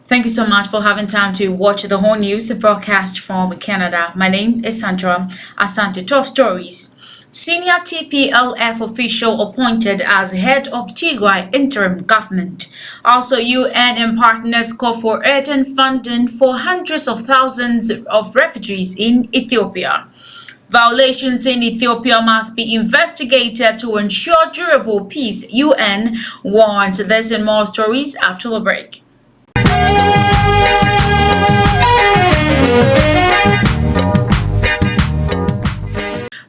Thank you so much for having time to watch the whole news broadcast from Canada. My name is Sandra. Asante. Top stories. Senior TPLF official appointed as head of Tigray interim government. Also, UN and partners call for urgent funding for hundreds of thousands of refugees in Ethiopia. Violations in Ethiopia must be investigated to ensure durable peace. UN warns. This and more stories after the break.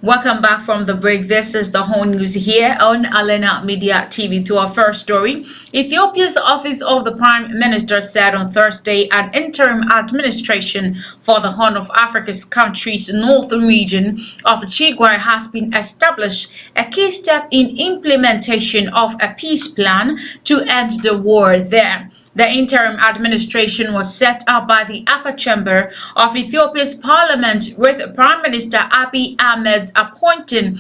Welcome back from the break. This is the whole news here on Alena Media TV. To our first story, Ethiopia's Office of the Prime Minister said on Thursday an interim administration for the Horn of Africa's country's northern region of Tigray has been established, a key step in implementation of a peace plan to end the war there. The interim administration was set up by the upper chamber of Ethiopia's parliament, with Prime Minister Abiy Ahmed appointing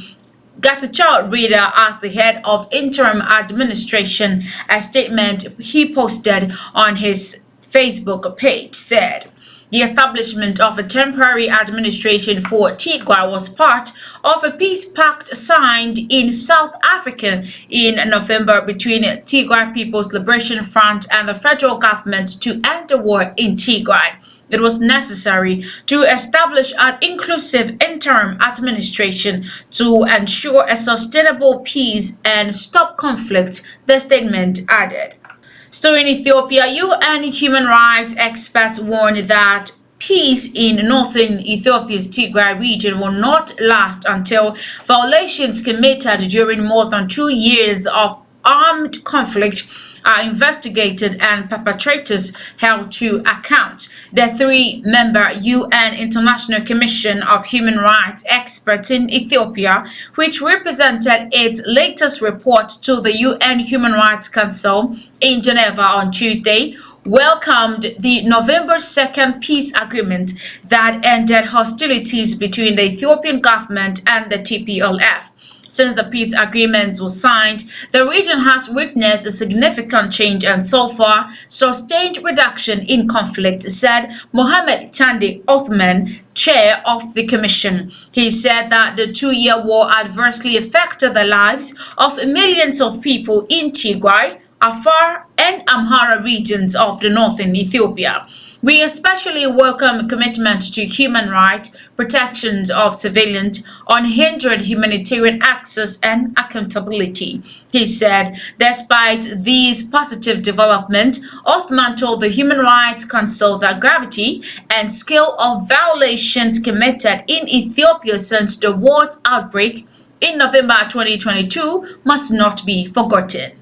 Getachew Reda as the head of interim administration. A statement he posted on his Facebook page said the establishment of a temporary administration for Tigray was part of a peace pact signed in South Africa in November between Tigray People's Liberation Front and the federal government to end the war in Tigray. It was necessary to establish an inclusive interim administration to ensure a sustainable peace and stop conflict, the statement added. Still in Ethiopia, UN human rights experts warned that peace in northern Ethiopia's Tigray region will not last until violations committed during more than 2 years of armed conflict are investigated and perpetrators held to account. The 3-member UN International Commission of Human Rights Experts in Ethiopia, which represented its latest report to the UN Human Rights Council in Geneva on Tuesday, welcomed the November 2nd peace agreement that ended hostilities between the Ethiopian government and the TPLF. Since the peace agreement was signed, the region has witnessed a significant change and so far sustained reduction in conflict, said Mohammed Chande Othman, chair of the commission. He said that the 2-year war adversely affected the lives of millions of people in Tigray, Afar and Amhara regions of the northern Ethiopia. We especially welcome commitment to human rights, protections of civilians, unhindered humanitarian access and accountability. He said, despite these positive developments, Othman told the Human Rights Council that gravity and scale of violations committed in Ethiopia since the war's outbreak in November 2022 must not be forgotten.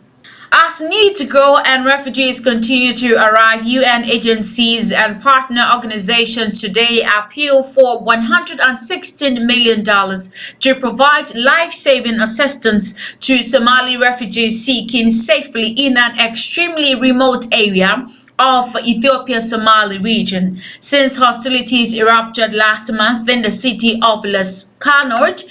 As needs grow and refugees continue to arrive, UN agencies and partner organizations today appeal for $116 million to provide life-saving assistance to Somali refugees seeking safely in an extremely remote area of Ethiopia's Somali region. Since hostilities erupted last month in the city of Kanort,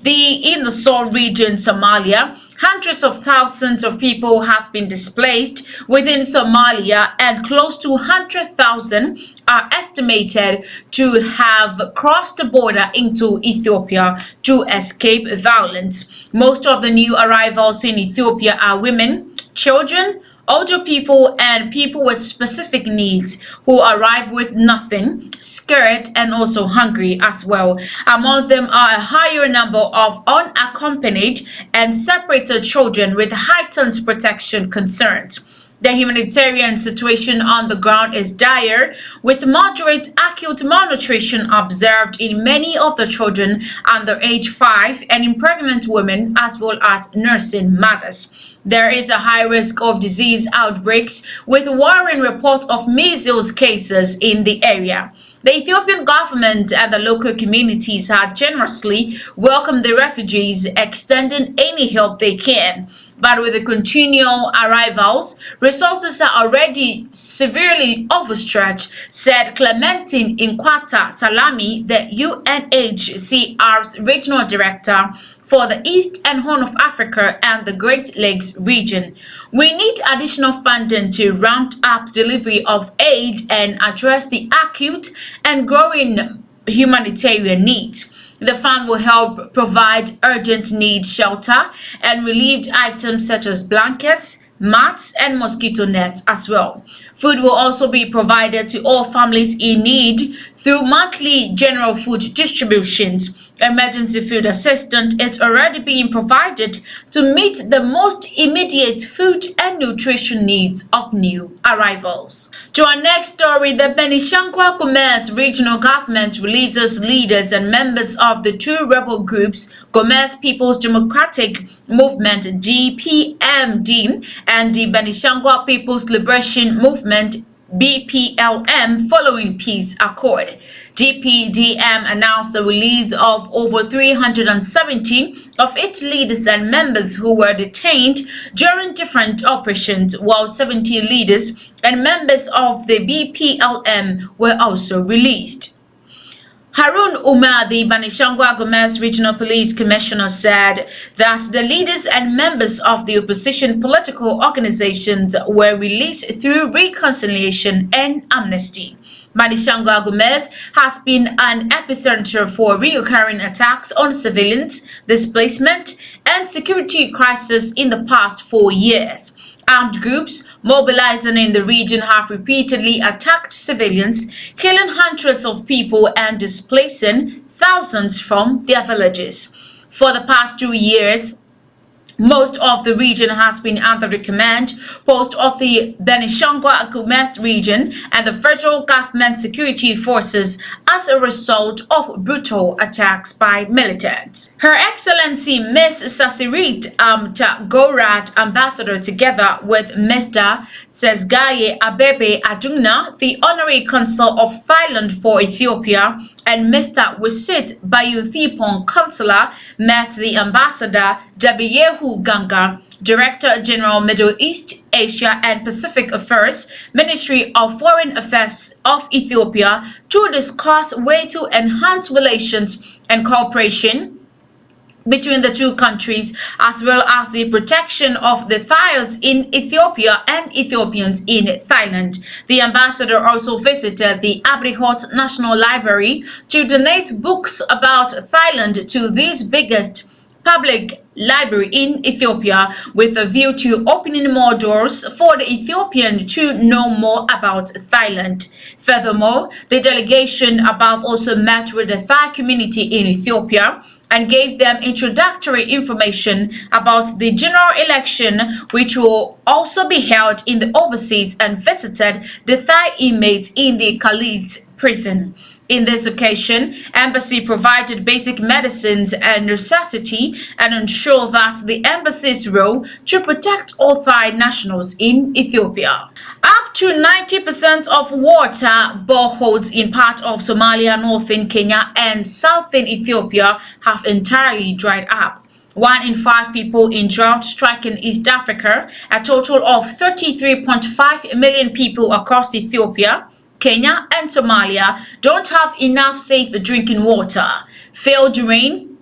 in the Sol region, Somalia, hundreds of thousands of people have been displaced within Somalia, and close to 100,000 are estimated to have crossed the border into Ethiopia to escape violence. Most of the new arrivals in Ethiopia are women, children, older people and people with specific needs who arrive with nothing, scared and also hungry as well. Among them are a higher number of unaccompanied and separated children with heightened protection concerns. The humanitarian situation on the ground is dire, with moderate acute malnutrition observed in many of the children under age 5 and in pregnant women as well as nursing mothers. There is a high risk of disease outbreaks with worrying reports of measles cases in the area. The Ethiopian government and the local communities have generously welcomed the refugees, extending any help they can. But with the continual arrivals, resources are already severely overstretched, said Clementine Inkwata Salami, the UNHCR's regional director for the East and Horn of Africa and the Great Lakes region. We need additional funding to ramp up delivery of aid and address the acute and growing humanitarian needs. The fund will help provide urgent needs shelter and relieved items such as blankets, mats, and mosquito nets as well. Food will also be provided to all families in need through monthly general food distributions. Emergency food assistance is already being provided to meet the most immediate food and nutrition needs of new arrivals. To our next story, the Benishangwa Gomez regional government releases leaders and members of the two rebel groups, Gomez People's Democratic Movement GPMD and the Benishangwa People's Liberation Movement BPLM following peace accord. GPDM announced the release of over 370 of its leaders and members who were detained during different operations, while 70 leaders and members of the BPLM were also released. Harun Umar, the Benishangwa Gomez Regional Police Commissioner, said that the leaders and members of the opposition political organizations were released through reconciliation and amnesty. Benishangwa Gomez has been an epicenter for recurring attacks on civilians, displacement, and security crisis in the past 4 years. Armed groups mobilizing in the region have repeatedly attacked civilians, killing hundreds of people and displacing thousands from their villages. For the past 2 years, most of the region has been under the command post of the Benishangwa Gomez region and the federal government security forces as a result of brutal attacks by militants. Her Excellency Ms. Sasirit Gorat, ambassador, together with Mr. Tsesgaye Abebe Aduna, the honorary consul of Thailand for Ethiopia, and Mr. Wisit Bayuthipon, consular, met the ambassador Jabiyehu Ganga, Director General Middle East, Asia and Pacific Affairs, Ministry of Foreign Affairs of Ethiopia, to discuss ways to enhance relations and cooperation between the two countries, as well as the protection of the Thais in Ethiopia and Ethiopians in Thailand. The ambassador also visited the Abrihot National Library to donate books about Thailand to this biggest public library in Ethiopia, with a view to opening more doors for the Ethiopian to know more about Thailand. Furthermore, the delegation above also met with the Thai community in Ethiopia and gave them introductory information about the general election, which will also be held in the overseas, and visited the Thai inmates in the Khalid prison. In this occasion, embassy provided basic medicines and necessity and ensured that the embassy's role to protect all Thai nationals in Ethiopia. Up to 90% of water boreholes in part of Somalia, northern Kenya, and southern Ethiopia have entirely dried up. 1 in 5 people in drought-stricken East Africa, a total of 33.5 million people across Ethiopia, Kenya and Somalia, don't have enough safe drinking water. Failed rain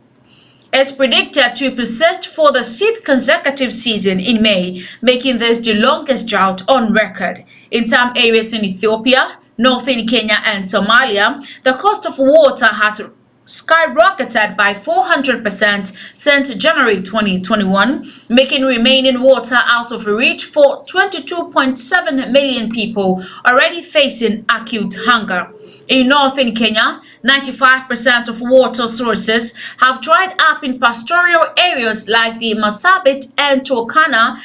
is predicted to persist for the 6th consecutive season in May, making this the longest drought on record. In some areas in Ethiopia, northern Kenya and Somalia, the cost of water has skyrocketed by 400% since January 2021, making remaining water out of reach for 22.7 million people already facing acute hunger. In northern Kenya, 95% of water sources have dried up in pastoral areas like the Marsabit and Turkana,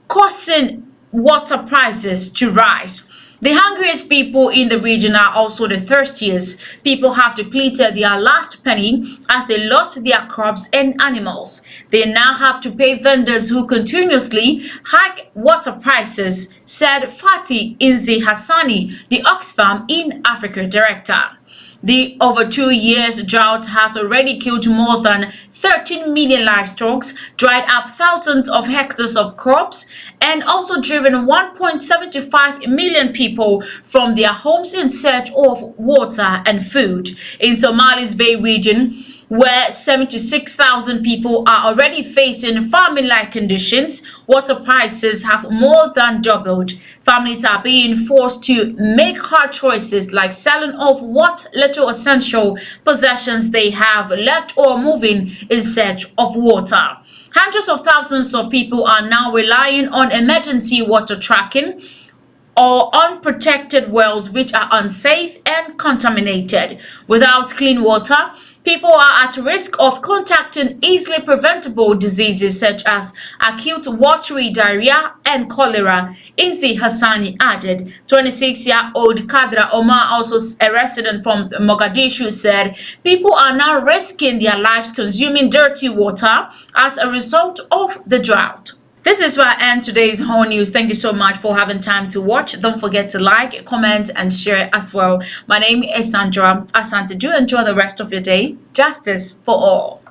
causing water prices to rise. The hungriest people in the region are also the thirstiest. People have depleted their last penny as they lost their crops and animals. They now have to pay vendors who continuously hike water prices, said Fatih Inzi Hassani, the Oxfam in Africa director. The over 2 years drought has already killed more than 13 million livestock, dried up thousands of hectares of crops, and also driven 1.75 million people from their homes in search of water and food. In Somali's Bay region, where 76,000 people are already facing famine-like conditions, water prices have more than doubled. Families are being forced to make hard choices like selling off what little essential possessions they have left or moving in search of water. Hundreds of thousands of people are now relying on emergency water tracking or unprotected wells which are unsafe and contaminated. Without clean water, people are at risk of contracting easily preventable diseases such as acute watery diarrhea and cholera, Inzi Hassani added. 26-year-old Kadra Omar, also a resident from Mogadishu, said people are now risking their lives consuming dirty water as a result of the drought. This is where I end today's whole news. Thank you so much for having time to watch. Don't forget to like, comment, and share as well. My name is Sandra Asante. Do enjoy the rest of your day. Justice for all.